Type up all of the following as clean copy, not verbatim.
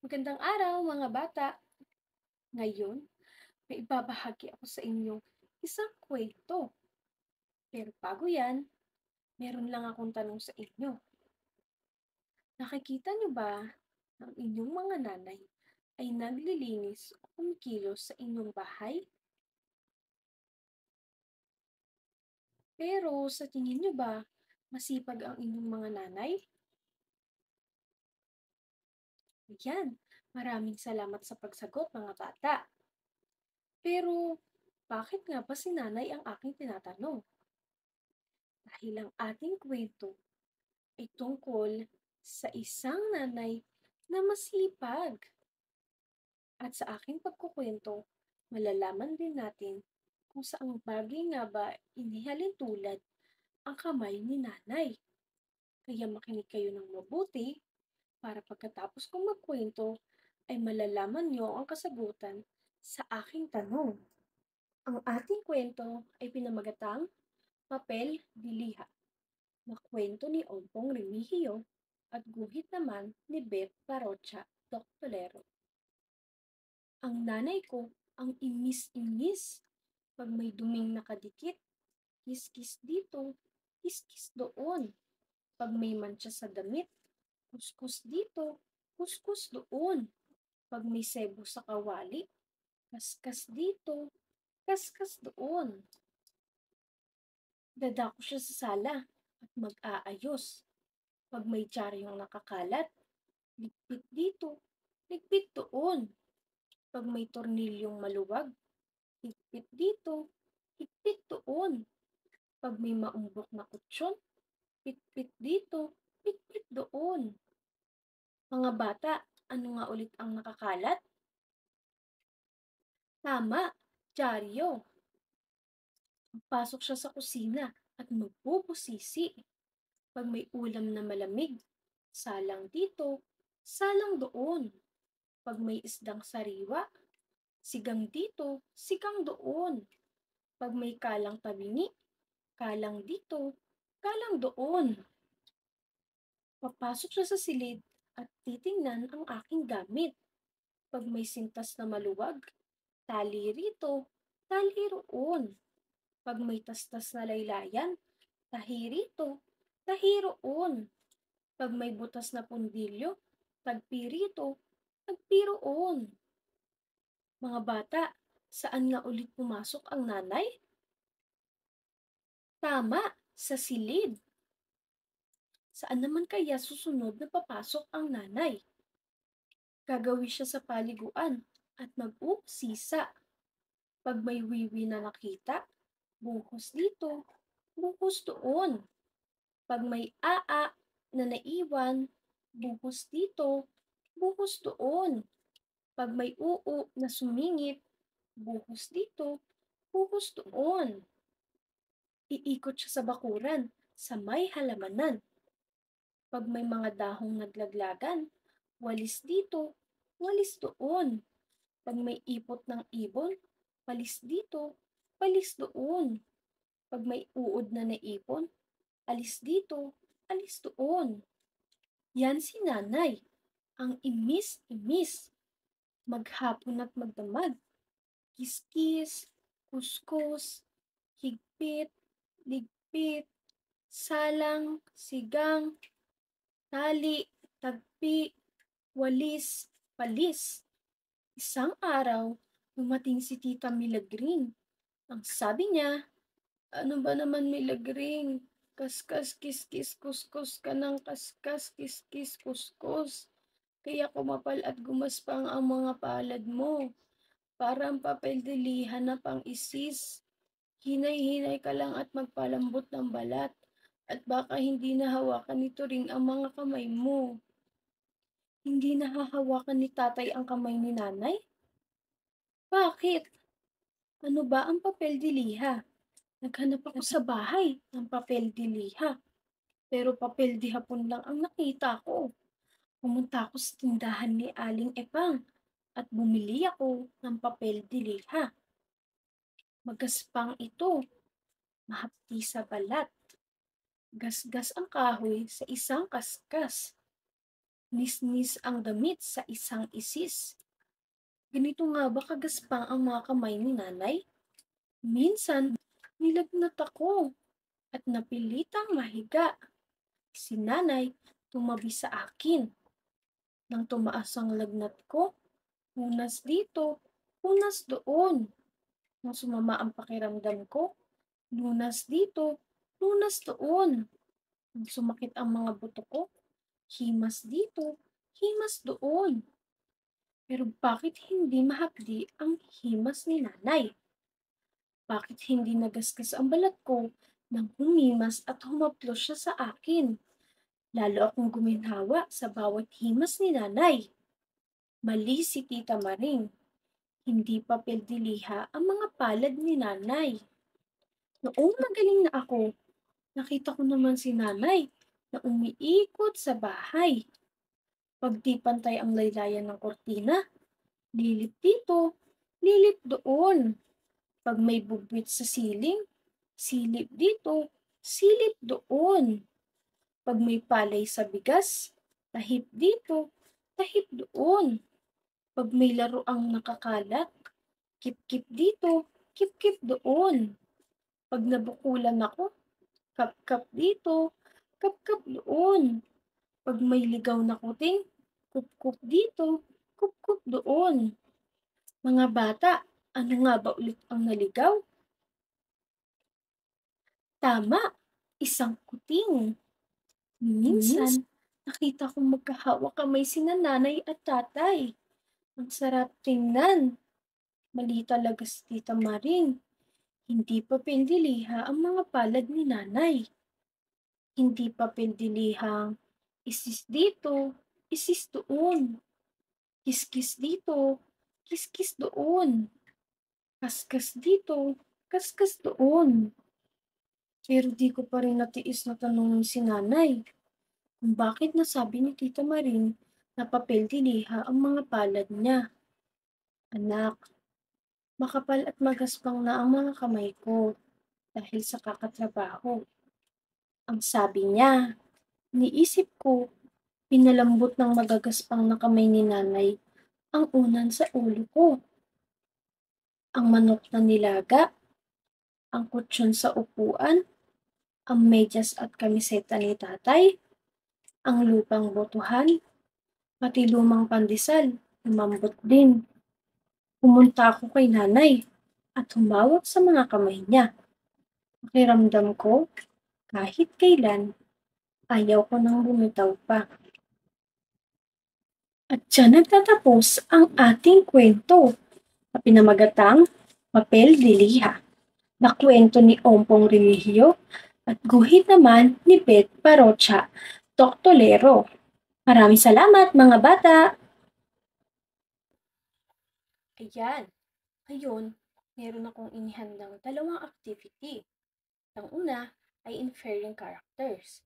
Magandang araw mga bata. Ngayon, may ibabahagi ako sa inyo isang kwento. Pero bago yan, meron lang akong tanong sa inyo. Nakikita niyo ba ang inyong mga nanay ay naglilinis o kumikilos sa inyong bahay? Pero sa tingin niyo ba, masipag ang inyong mga nanay? Yan, maraming salamat sa pagsagot mga bata. Pero bakit nga ba si nanay ang aking tinatanong? Dahil ang ating kwento ay tungkol sa isang nanay na masipag. At sa aking pagkukwento, malalaman din natin kung saang bagay nga ba inihalin tulad ang kamay ni nanay. Kaya makinig kayo ng mabuti para pagkatapos kong magkwento ay malalaman niyo ang kasagutan sa aking tanong. Ang ating kwento ay pinamagatang Papel di Liha na kwento ni Ompong Remigio at guhit naman ni Beth Parocha Doctolero. Ang nanay ko ang imis-imis pag may duming nakadikit, kiskis dito, kiskis doon. Pag may mantsa sa damit, kuskus dito, kuskus doon. Pag may sebo sa kawali, kaskas dito, kaskas doon. Dadako siya sa sala at mag-aayos. Pag may tsaryong nakakalat, ligpit dito, ligpit doon. Pag may tornilyong maluwag, higpit dito, higpit doon. Pag may maumbok na kutsyon, pitpit dito, pitpit doon. Mga bata, ano nga ulit ang nakakalat? Tama, dyaryo. Pasok siya sa kusina at magbubusisi. Pag may ulam na malamig, salang dito, salang doon. Pag may isdang sariwa, sigang dito, sigang doon. Pag may kalang tabingi, kalang dito, kalang doon. Papasok siya sa silid at titingnan ang aking gamit. Pag may sintas na maluwag, tali rito, tali roon. Pag may tastas na laylayan, tahi rito, tahi roon. Pag may butas na pundilyo, tagpi rito, tagpi roon. Mga bata, saan nga ulit pumasok ang nanay? Tama, sa silid. Saan naman kaya susunod na papasok ang nanay? Gagawi siya sa paliguan at mag-uusisa. Pag may wiwi na nakita, buhos dito, buhos doon. Pag may aa na naiwan, buhos dito, buhos doon. Pag may uu na sumingit, buhos dito, buhos doon. Iikot siya sa bakuran, sa may halamanan. Pag may mga dahong naglaglagan, walis dito, walis doon. Pag may ipot ng ibon, palis dito, palis doon. Pag may uod na naipon, alis dito, alis doon. Yan si nanay, ang imis-imis, maghapon at magdamag, kiskis, kuskus, higpit, ligpit, salang, sigang, tali, tagpi, walis, palis. Isang araw, dumating si Tita Milagring. Ang sabi niya, ano ba naman Milagring? Kaskas, kiskis, kuskus ka ng kaskas, kiskis, kuskus. Kaya kumapal at gumaspang ang mga palad mo. Parang papel dilihan na pang isis. Hinay-hinay ka lang at magpalambot ng balat. At baka hindi nahawakan nito ring ang mga kamay mo. Hindi nahahawakan ni tatay ang kamay ni nanay? Bakit? Ano ba ang papel diliha? Naghanap ako sa bahay ng papel diliha. Pero papel di hapon lang ang nakita ko. Pumunta ako sa tindahan ni Aling Epang at bumili ako ng papel diliha. Magaspang ito, mahapdi sa balat. Gasgas ang kahoy sa isang kaskas. Nisnis ang damit sa isang isis. Ganito nga ba kagaspang ang mga kamay ni nanay? Minsan, nilagnat ako at napilitang mahiga. Si nanay tumabi sa akin. Nang tumaas ang lagnat ko, punas dito, punas doon. Nang sumama ang pakiramdam ko, lunas dito, lunas doon. Nang sumakit ang mga buto ko, himas dito, himas doon. Pero bakit hindi mahapdi ang himas ni nanay? Bakit hindi nagasgas ang balat ko nang humimas at humaplos siya sa akin? Lalo akong guminhawa sa bawat himas ni nanay. Mali si Tita Maring. Hindi papel diliha ang mga palad ni nanay. Noong magaling na ako, nakita ko naman si nanay na umiikot sa bahay. Pag di pantay ang laylayan ng kortina, lilip dito, lilip doon. Pag may bugwit sa siling, silip dito, silip doon. Pag may palay sa bigas, tahip dito, tahip doon. Pag may laruang nakakalat, kip-kip dito, kip-kip doon. Pag nabukulan ako, kap-kap dito, kap-kap doon. Pag may ligaw na kuting, kup-kup dito, kup-kup doon. Mga bata, ano nga ba ulit ang naligaw? Tama, isang kuting. Minsan, nakita kong magkahawak kamay sina nanay at tatay. Ang sarap tingnan. Mali talaga si Tita Maring. Hindi pa pindiliha ang mga palad ni nanay. Hindi pa pindilihang isis dito, isis doon. Kiskis dito, kiskis doon. Kaskas dito, kaskas doon. Pero di ko pa rin natiis na tanongin si nanay kung bakit nasabi ni Tita Maring na papel diliha ang mga palad niya. Anak, makapal at magaspang na ang mga kamay ko dahil sa kakatrabaho. Ang sabi niya, niisip ko, pinalambot ng magagaspang na kamay ni nanay ang unan sa ulo ko. Ang manok na nilaga, ang kutsyon sa upuan, ang medyas at kamiseta ni tatay, ang lupang botohan, pati lumang pandesal, lumambot din. Pumunta ako kay nanay at humawak sa mga kamay niya. Pakiramdam ko, kahit kailan, ayaw ko nang bumitaw pa. At diyan nagtatapos ang ating kwento na pinamagatang Papel de Liha, na kwento ni Ompong Remigio at guhit naman ni Beth Parocha Doctolero. Maraming salamat mga bata! Ayan, ngayon, meron akong inihandang dalawang activity. Ang una ay inferring characters.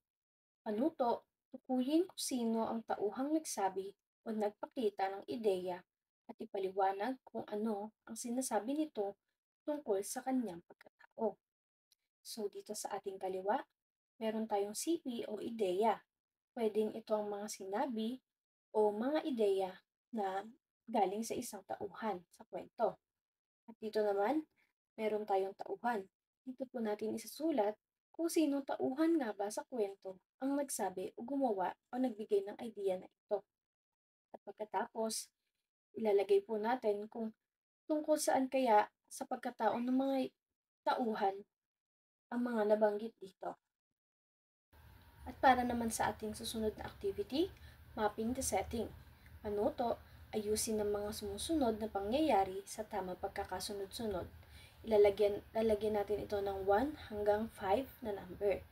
Panuto, tukuyin kung sino ang tauhang nagsabi o nagpakita ng ideya at ipaliwanag kung ano ang sinasabi nito tungkol sa kanyang pagkatao. So, dito sa ating kaliwa, meron tayong sipi o ideya. Pwedeng ito ang mga sinabi o mga ideya na galing sa isang tauhan sa kwento. At dito naman, meron tayong tauhan. Dito po natin isasulat kung sino tauhan nga ba sa kwento ang nagsabi o gumawa o nagbigay ng idea na ito. At pagkatapos, ilalagay po natin kung tungkol saan kaya sa pagkatao ng mga tauhan ang mga nabanggit dito. At para naman sa ating susunod na activity, mapping the setting. Panuto, ayusin ang mga sumusunod na pangyayari sa tamang pagkakasunod-sunod. Lalagyan natin ito ng 1 hanggang 5 na number.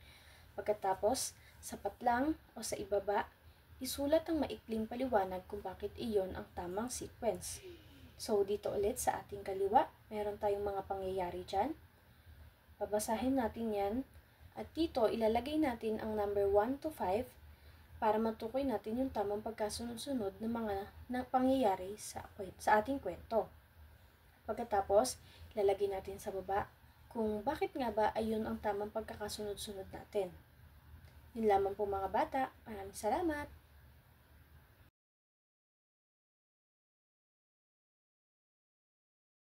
Pagkatapos, sapat lang o sa ibaba, isulat ang maikling paliwanag kung bakit iyon ang tamang sequence. So, dito ulit sa ating kaliwa, meron tayong mga pangyayari dyan. Babasahin natin yan. At dito, ilalagay natin ang number 1 to 5 para matukoy natin yung tamang pagkasunod-sunod ng mga pangyayari sa ating kwento. Pagkatapos, ilalagay natin sa baba kung bakit nga ba ayun ang tamang pagkakasunod-sunod natin. Yun lamang po mga bata. Maraming salamat!